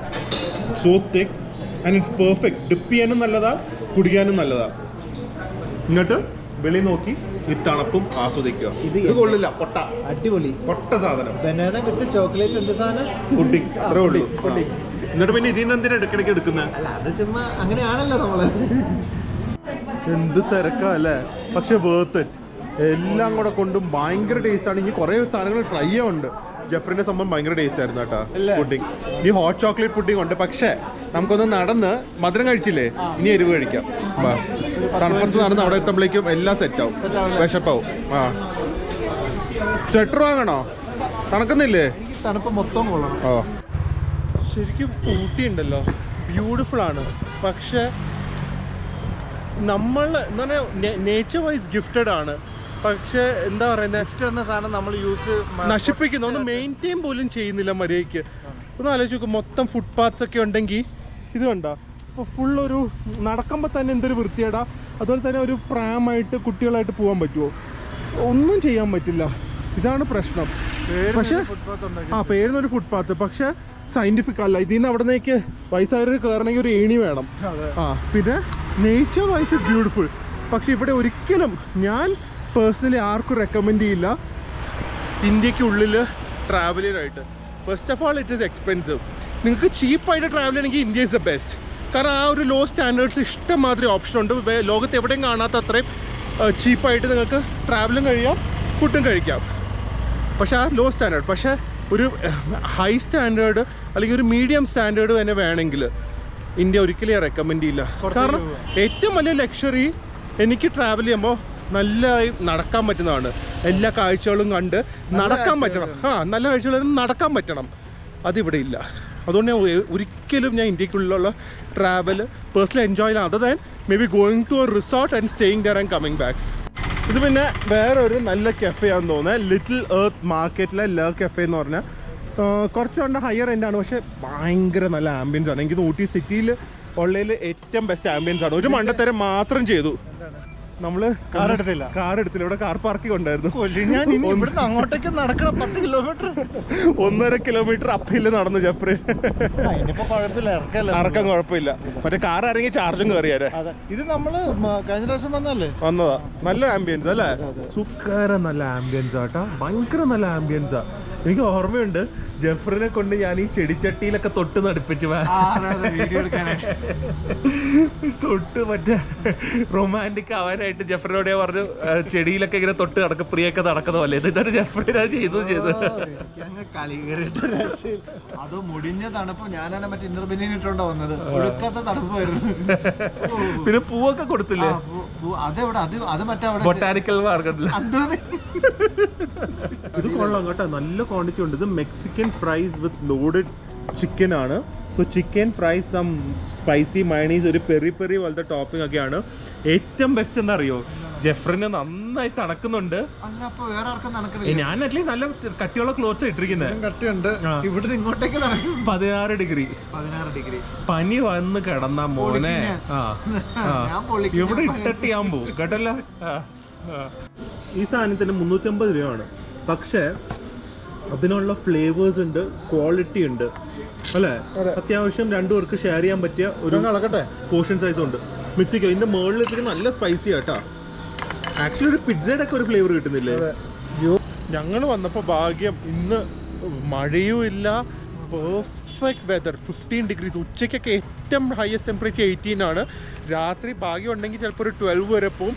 So thick and it's perfect. Dip ചെയ്യാനും നല്ലതാ, കുടിക്കാനും നല്ലതാ. എന്നിട്ട് വെളി നോക്കി ഈ തണുപ്പും ആസ്വദിക്കുക. ഇത് കൊള്ളില്ല, പൊട്ട അടിപൊളി പൊട്ട സാധനം. ബനാന വിത്ത് ചോക്ലേറ്റ് എന്ത് സാധനം? പുഡിംഗ്, അത്രേ ഉള്ളൂ. എന്നിട്ട് പിന്നെ ഇതിൽ നിന്ന് എന്തിനാ ഇടയ്ക്കിടയ്ക്ക് എടുക്കുന്നത്? അല്ല, അത് ചുമ്മാ അങ്ങനെയാണല്ലോ നമ്മള്. എന്ത് തിരക്കാ അല്ലേ, പക്ഷെ വേർത്ത് ഇറ്റ്. എല്ലാം കൂടെ കൊണ്ടും ഭയങ്കര ടേസ്റ്റാണ്. ഇനി കുറേ സാധനങ്ങൾ ട്രൈ ചെയ്യാനുണ്ട്. ജെഫ്രിന്റെ സംഭവം ഭയങ്കര ടേസ്റ്റ് ആയിരുന്നു കേട്ടോ പുഡിംഗ്. ഈ ഹോട്ട് ചോക്ലേറ്റ് പുഡിംഗ് ഉണ്ട്, പക്ഷേ നമുക്കൊന്ന് നടന്ന് മധുരം കഴിച്ചില്ലേ, ഇനി എരിവ് കഴിക്കാം. തണുപ്പത്ത് നടന്ന് അവിടെ എത്തുമ്പോഴേക്കും എല്ലാം സെറ്റാവും, വിശപ്പാവും. ആ സ്വെറ്റർ വാങ്ങണോ? തണുക്കുന്നില്ലേ? തണുപ്പ് മൊത്തം കൊള്ളണം. ഓ ശരിക്കും ഊട്ടി ഉണ്ടല്ലോ, ബ്യൂട്ടിഫുൾ ആണ്. പക്ഷെ നമ്മൾ എന്താ പറയുക, നേച്ചർ വൈസ് ഗിഫ്റ്റഡ് ആണ്. പക്ഷെ എന്താ പറയുന്നത്, എന്ന സാധനം നമ്മൾ നശിപ്പിക്കുന്നു, ഒന്ന് മെയിൻറ്റെയിൻ പോലും ചെയ്യുന്നില്ല മര്യാദയ്ക്ക്. ഒന്ന് ആലോചിച്ച് നോക്കും, മൊത്തം ഫുട്പാത്ത്സ് ഒക്കെ ഉണ്ടെങ്കിൽ ഇത് കണ്ടോ, അപ്പോൾ ഫുള്ളൊരു നടക്കുമ്പോൾ തന്നെ എന്തൊരു വൃത്തിയേടാ. അതുപോലെ തന്നെ ഒരു പ്രായമായിട്ട് കുട്ടികളായിട്ട് പോകാൻ പറ്റുമോ? ഒന്നും ചെയ്യാൻ പറ്റില്ല. ഇതാണ് പ്രശ്നം. പക്ഷേ പേരിനൊരു ഫുട്പാത്ത്, പക്ഷെ സയൻറ്റിഫിക് അല്ല. ഇതിൽ നിന്ന് അവിടെ നിന്നേക്ക് വയസ്സായവർ കയറണമെങ്കിൽ ഒരു ഏണി വേണം. പിന്നെ നേച്ചർ വൈസ് ബ്യൂട്ടിഫുൾ. പക്ഷെ ഇവിടെ ഒരിക്കലും ഞാൻ പേഴ്സണലി ആർക്കും റെക്കമെൻഡ് ചെയ്യില്ല ഇന്ത്യക്കുള്ളിൽ ട്രാവൽ ചെയ്യാനായിട്ട്. First of all it is expensive. നിങ്ങൾക്ക് ചീപ്പായിട്ട് ട്രാവൽ ചെയ്യണമെങ്കിൽ ഇന്ത്യ ഇസ് ദ ബെസ്റ്റ്. കാരണം ആ ഒരു ലോ സ്റ്റാൻഡേർഡ്സ് ഇഷ്ടംമാതിരി ഓപ്ഷൻ ഉണ്ട്. ലോകത്ത് എവിടെയും കാണാത്ത അത്രയും ചീപ്പായിട്ട് നിങ്ങൾക്ക് ട്രാവലും കഴിയാം, ഫുഡും കഴിക്കാം. പക്ഷേ ആ ലോ സ്റ്റാൻഡേർഡ്. പക്ഷേ ഒരു ഹൈ സ്റ്റാൻഡേർഡ് അല്ലെങ്കിൽ ഒരു മീഡിയം സ്റ്റാൻഡേർഡ് തന്നെ വേണമെങ്കിൽ ഇന്ത്യ ഒരിക്കലും ഞാൻ റെക്കമെൻഡ് ചെയ്യില്ല. കാരണം ഏറ്റവും വലിയ ലക്ഷറി എനിക്ക് ട്രാവൽ ചെയ്യുമ്പോൾ നല്ലതായി നടക്കാൻ പറ്റുന്നതാണ്. എല്ലാ കാഴ്ചകളും കണ്ട് നടക്കാൻ പറ്റണം. നല്ല കാഴ്ചകളും നടക്കാൻ പറ്റണം. അതിവിടെ ഇല്ല. അതുകൊണ്ട് ഞാൻ ഒരിക്കലും ഞാൻ ഇന്ത്യക്കുള്ളിലുള്ള ട്രാവൽ പേഴ്സണലി എൻജോയ് ചെയ്യാം. Other than maybe going to a resort and staying there and coming back. ഇത് പിന്നെ വേറൊരു നല്ല കഫേ ആണെന്ന് തോന്നുന്നത്. ലിറ്റിൽ എർത്ത് മാർക്കറ്റിലെ ല കഫേ എന്ന് പറഞ്ഞാൽ കുറച്ചുകൊണ്ട് ഹയർ എൻഡാണ്. പക്ഷേ ഭയങ്കര നല്ല ആംബിയൻസ് ആണ്. എനിക്ക് ഊട്ടി സിറ്റിയിൽ ഉള്ളതിൽ ഏറ്റവും ബെസ്റ്റ് ആംബിയൻസ് ആണ്. ഒരു മണ്ടത്തരം മാത്രം ചെയ്തു. നമ്മള് കാർ എടുത്തില്ല. ഇവിടെ കാർ പാർക്കിംഗ് ഉണ്ടായിരുന്നു. ഇവിടുന്ന് അങ്ങോട്ടേക്ക് നടക്കണം 10 കിലോമീറ്റർ, 1.5 കിലോമീറ്റർ അപ്പയില് നടന്നു ജഫ്രി. കുഴപ്പമില്ല, ഇറക്കം കുഴപ്പമില്ല. മറ്റേ കാർ ഇറങ്ങി ചാർജും കയറിയാരെ. ഇത് നമ്മള് കഴിഞ്ഞ പ്രാവശ്യം വന്നതാ. നല്ല ആംബിയൻസ് അല്ലേ? സുഖകര നല്ല ആംബിയൻസ് ആട്ടാ. ഭയങ്കര നല്ല ആംബിയൻസാ. എനിക്ക് ഓർമ്മയുണ്ട് ജഫറിനെ കൊണ്ട് ഞാൻ ഈ ചെടിച്ചട്ടിയിലൊക്കെ തൊട്ട് നടിപ്പിച്ചു വീഡിയോ എടുക്കാനായിട്ട്. തൊട്ട് മറ്റേ റൊമാൻറ്റിക് ആവാനായിട്ട് ജഫറിനോട് ഞാൻ പറഞ്ഞു ചെടിയിലൊക്കെ ഇങ്ങനെ തൊട്ട് നടക്കും, പ്രിയൊക്കെ നടക്കുന്ന പോലെ. എന്നിട്ടാണ് ജഫറിനെ ചെയ്തു. കളി കയറിയിട്ട് അത് മുടിഞ്ഞ തണുപ്പ്. ഞാനാണ് മറ്റേ ഇന്നർബിനിയൻ ഇട്ടോണ്ടാ വന്നത്. ഒടുക്കത്തെ തണുപ്പ് വരുന്നത്. പിന്നെ പൂവൊക്കെ കൊടുത്തില്ലേ? അതെവിടെ? അത് മറ്റേ ബൊട്ടാനിക്കൽ ഗാർഡനിൽ. ഇത് കൊള്ളാം കേട്ടോ, നല്ല ക്വാണ്ടിറ്റി ഉണ്ട്. ഇത് Mexican fries with loaded chicken ആണ്. So chicken fries, some spicy mayonnaise, ഒരു പെരി പെരി പോലത്തെ ടോപ്പിംഗ് ഒക്കെയാണ്. ഏറ്റവും ബെസ്റ്റ് എന്നറിയോ, ജഫറിന് നന്നായി തണുക്കുന്നുണ്ട്. ഞാൻ അറ്റ്ലീസ്റ്റ് നല്ല കട്ടിയുള്ള ക്ലോത്ത്സ് ഇട്ടിരിക്കുന്നത്. 16 ഡിഗ്രി പനി വന്ന് കിടന്ന മോനെ. ഇവിടെ ഇട്ടിട്ട് ഞാൻ പോവും കേട്ടല്ലോ. ഈ സാധനത്തിന് 350 രൂപയാണ്. പക്ഷേ അതിനുള്ള ഫ്ലേവേഴ്സ് ഉണ്ട്, ക്വാളിറ്റി ഉണ്ട് അല്ലേ? അത്യാവശ്യം 2 പേർക്ക് ഷെയർ ചെയ്യാൻ പറ്റിയ ഒരു പോർഷൻ സൈസ് ഉണ്ട്. മെക്സിക്കോ ഇതിന്റെ മുകളിലേക്ക് നല്ല സ്പൈസി ആട്ടാ. ആക്ച്വലി ഒരു പിസ്സയുടെ ഒക്കെ ഒരു ഫ്ലേവർ കിട്ടുന്നില്ലേ? ഞങ്ങൾ വന്നപ്പോൾ ഭാഗ്യം ഇന്ന് മഴയും ഇല്ല, പെർഫെക്റ്റ് വെതർ, 15 ഡിഗ്രീസ്. ഉച്ചയ്ക്കൊക്കെ ഏറ്റവും ഹയസ്റ്റ് ടെമ്പറേച്ചർ 18 ആണ്. രാത്രി ഭാഗ്യം ഉണ്ടെങ്കിൽ ചിലപ്പോൾ ഒരു 12 വരെ പോവും.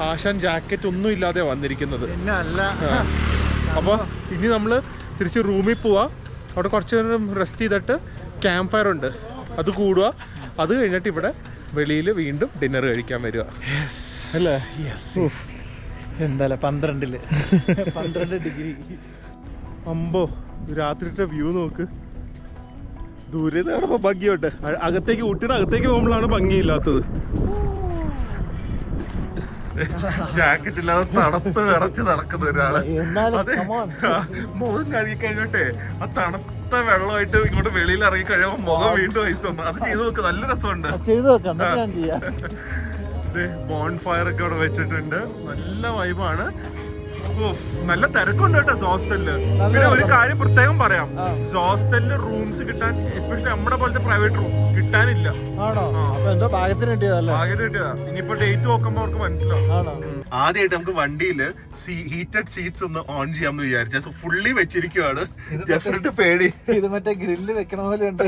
ആശാൻ ജാക്കറ്റ് ഒന്നും ഇല്ലാതെ വന്നിരിക്കുന്നത്. അപ്പോൾ ഇനി നമ്മൾ തിരിച്ച് റൂമിൽ പോവാ. അവിടെ കുറച്ച് നേരം റെസ്റ്റ് ചെയ്തിട്ട് ക്യാമ്പ് ഫയർ ഉണ്ട്, അത് കൂടുക. അത് കഴിഞ്ഞിട്ട് ഇവിടെ വെളിയിൽ വീണ്ടും ഡിന്നർ കഴിക്കാൻ വരിക അല്ലേ? എന്തായാലും 12 ഡിഗ്രി. അമ്പോ, രാത്രിത്തെ വ്യൂ നോക്ക്. ദൂരെ കാണുമ്പോൾ ഭംഗിയുണ്ട്. അകത്തേക്ക് ഊട്ടിയുടെ അകത്തേക്ക് പോകുമ്പോഴാണ് ഭംഗിയില്ലാത്തത്. ജാക്കറ്റ് ഇല്ലാതെ തണുത്ത് വിറച്ച് നടക്കുന്ന ഒരാള്. മുഖം കഴുകി കഴിഞ്ഞിട്ടെ ആ തണുത്ത വെള്ളമായിട്ട് ഇങ്ങോട്ട് വെളിയിൽ ഇറങ്ങി കഴിയുമ്പോൾ മുഖം വീണ്ടും ഐസ് വന്നു. അത് ചെയ്ത് നോക്ക്, നല്ല രസമുണ്ട്. ബോൺ ഫയർ ഒക്കെ ഇവിടെ വെച്ചിട്ടുണ്ട്. നല്ല വൈബാണ്. നല്ല തിരക്കുണ്ട് കേട്ടോ ഹോസ്റ്റലില്. പിന്നെ ഒരു കാര്യം പ്രത്യേകം പറയാം, ഹോസ്റ്റലില് റൂംസ് കിട്ടാൻ, എസ്പെഷ്യലി നമ്മുടെ പോലത്തെ പ്രൈവറ്റ് റൂം കിട്ടാനില്ല. ഭാഗ്യത്തിന് കിട്ടിയതാ. ഇനിയിപ്പോ ഡേറ്റ് നോക്കുമ്പോ അവർക്ക് മനസ്സിലാവും. ആദ്യമായിട്ട് നമുക്ക് വണ്ടിയില് ഹീറ്റഡ് സീറ്റ്സ് ഒന്ന് ഓൺ ചെയ്യാമെന്ന് വിചാരിച്ചു. So fully വെച്ചിരിക്കുവാണ്. ജഫറിന്റെ പേടി ഇത് മറ്റേ ഗ്രില്ല് വെക്കണ പോലെ ഉണ്ട്.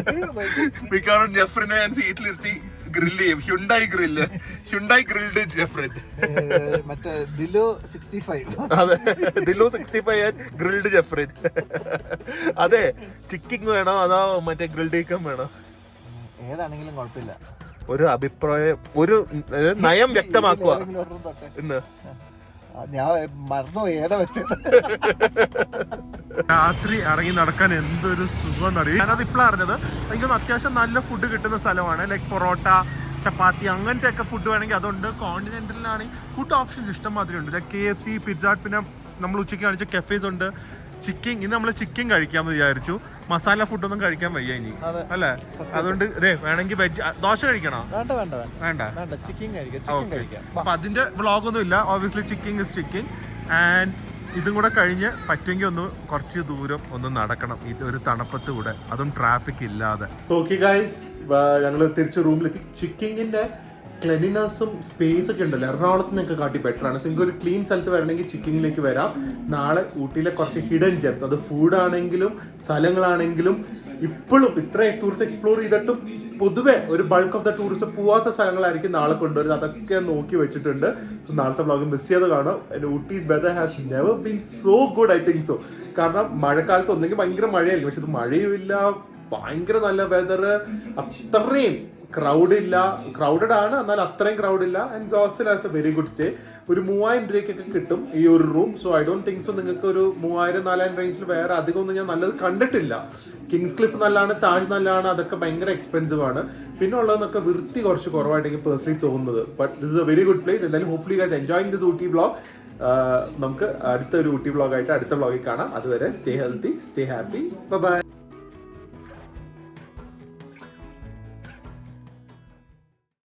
മിക്കവാറും ജഫറിനെ ഞാൻ സീറ്റിലിരുത്തി ഗ്രില്ല് ചെയ്യും. ഹ്യുണ്ടായി ഗ്രിൽഡ് ജഫ്രൻ. മറ്റേ ദിലോ 65. അതെ, ദിലോ 65 ആൻഡ് ഗ്രിൽഡ് ജഫ്രൻ. അതെ, ചിക്കിങ് വേണോ അതോ മറ്റേ ഗ്രിൽഡ് ചിക്കൻ വേണോ? ഏതാണെങ്കിലും കുഴപ്പമില്ല. ഒരു അഭിപ്രായം, ഒരു നയം വ്യക്തമാക്കുക ഇന്ന്. ഞാൻ മറന്നു ഏതാ വെച്ചത്. രാത്രി ഇറങ്ങി നടക്കാൻ എന്തൊരു സുഖം അറിയാം. ഞാനത് ഇപ്പോഴാണ് അറിഞ്ഞത്. എനിക്കൊന്ന് അത്യാവശ്യം നല്ല ഫുഡ് കിട്ടുന്ന സ്ഥലമാണ്. ലൈക്ക് പൊറോട്ട, ചപ്പാത്തി അങ്ങനത്തെ ഒക്കെ ഫുഡ് വേണമെങ്കിൽ അതുണ്ട്. കോണ്ടിനെന്റലിലാണെങ്കിൽ ഫുഡ് ഓപ്ഷൻസ് ഇഷ്ടം മാതിരി ഉണ്ട്. ലൈക്ക് KFC, പിസ്സ ഹട്ട്, പിന്നെ നമ്മൾ ഉച്ചയ്ക്ക് കാണിച്ച കഫേസ് ഉണ്ട്. ചിക്കൻ, ഇന്ന് നമ്മൾ ചിക്കൻ കഴിക്കാമെന്ന് വിചാരിച്ചു. മസാല ഫുഡൊന്നും കഴിക്കാൻ വയ്യ ഇനി അല്ലേ? അതുകൊണ്ട് ഇതേ വേണമെങ്കിൽ വെജ് ദോശ കഴിക്കണോ? വേണ്ട, ചിക്കൻ കഴിക്കാം. അപ്പൊ അതിന്റെ വ്ളോഗൊന്നും ഇല്ല. Obviously chicken is chicken. And ഇതും കൂടെ കഴിഞ്ഞ് പറ്റുമെങ്കിൽ ഒന്ന് കുറച്ച് ദൂരം ഒന്ന് നടക്കണം, ഇത് ഒരു തണുപ്പത്ത് കൂടെ, അതും ട്രാഫിക് ഇല്ലാതെ. ഓക്കെ ഗൈസ്, ഞങ്ങൾ തിരിച്ച് റൂമിലെത്തി. ചിക്കിങ്ങിന്റെ ക്ലെനിനെസ്സും സ്പേസ് ഒക്കെ ഉണ്ടല്ലോ എറണാകുളത്ത് നിന്നൊക്കെ കാട്ടി ബെറ്റർ ആണ്. നിങ്ങൾക്ക് ഒരു ക്ലീൻ സ്ഥലത്ത് വരണമെങ്കിൽ ചിക്കിങ്ങിലേക്ക് വരാം. നാളെ ഊട്ടിയിലെ കുറച്ച് ഹിഡൻ ജെംസ്, അത് ഫുഡാണെങ്കിലും സ്ഥലങ്ങളാണെങ്കിലും ഇപ്പോഴും ഇത്ര ടൂറിസ്റ്റ് എക്സ്പ്ലോർ ചെയ്തിട്ടും പൊതുവെ ഒരു ബൾക്ക് ഓഫ് ദ ടൂറിസ്റ്റ് പോവാത്ത സ്ഥലങ്ങളായിരിക്കും നാളെ കൊണ്ടുവരുന്നത്. അതൊക്കെ നോക്കി വെച്ചിട്ടുണ്ട്. സോ നാളത്തെ വ്ളോഗ് മിസ് ചെയ്ത് കാണും. Ooty's weather has never been so good, I think so. കാരണം മഴക്കാലത്ത് ഒന്നെങ്കിൽ ഭയങ്കര മഴയായിരിക്കും, പക്ഷെ ഇത് മഴയുമില്ല, ഭയങ്കര നല്ല വെതർ, അത്രയും ക്രൗഡില്ല, ക്രൗഡഡ് ആണ് എന്നാൽ അത്രയും ക്രൗഡില്ല. And hostel has a very good stay. ഒരു 3000 രൂപയ്ക്കൊക്കെ കിട്ടും ഈ ഒരു room. So I don't think so നിങ്ങൾക്ക് ഒരു 3000-4000 റേഞ്ചിൽ വേറെ അധികം ഒന്നും ഞാൻ നല്ലത് കണ്ടിട്ടില്ല. കിങ്സ് ക്ലിഫ് നല്ലതാണ്, താജ് നല്ലതാണ്, അതൊക്കെ ഭയങ്കര എക്സ്പെൻസീവ് ആണ്. പിന്നെ ഉള്ളതെന്നൊക്കെ വൃത്തി കുറച്ച് കുറവായിട്ട് എനിക്ക് പേഴ്സണലി തോന്നുന്നത്. But this is a very good place. എന്തായാലും hopefully guys enjoying this Ooty vlog. നമുക്ക് അടുത്തൊരു ഊട്ടി വ്ളോഗായിട്ട് അടുത്ത വ്ളോഗിൽ കാണാം. അതുവരെ stay healthy, stay happy, bye by.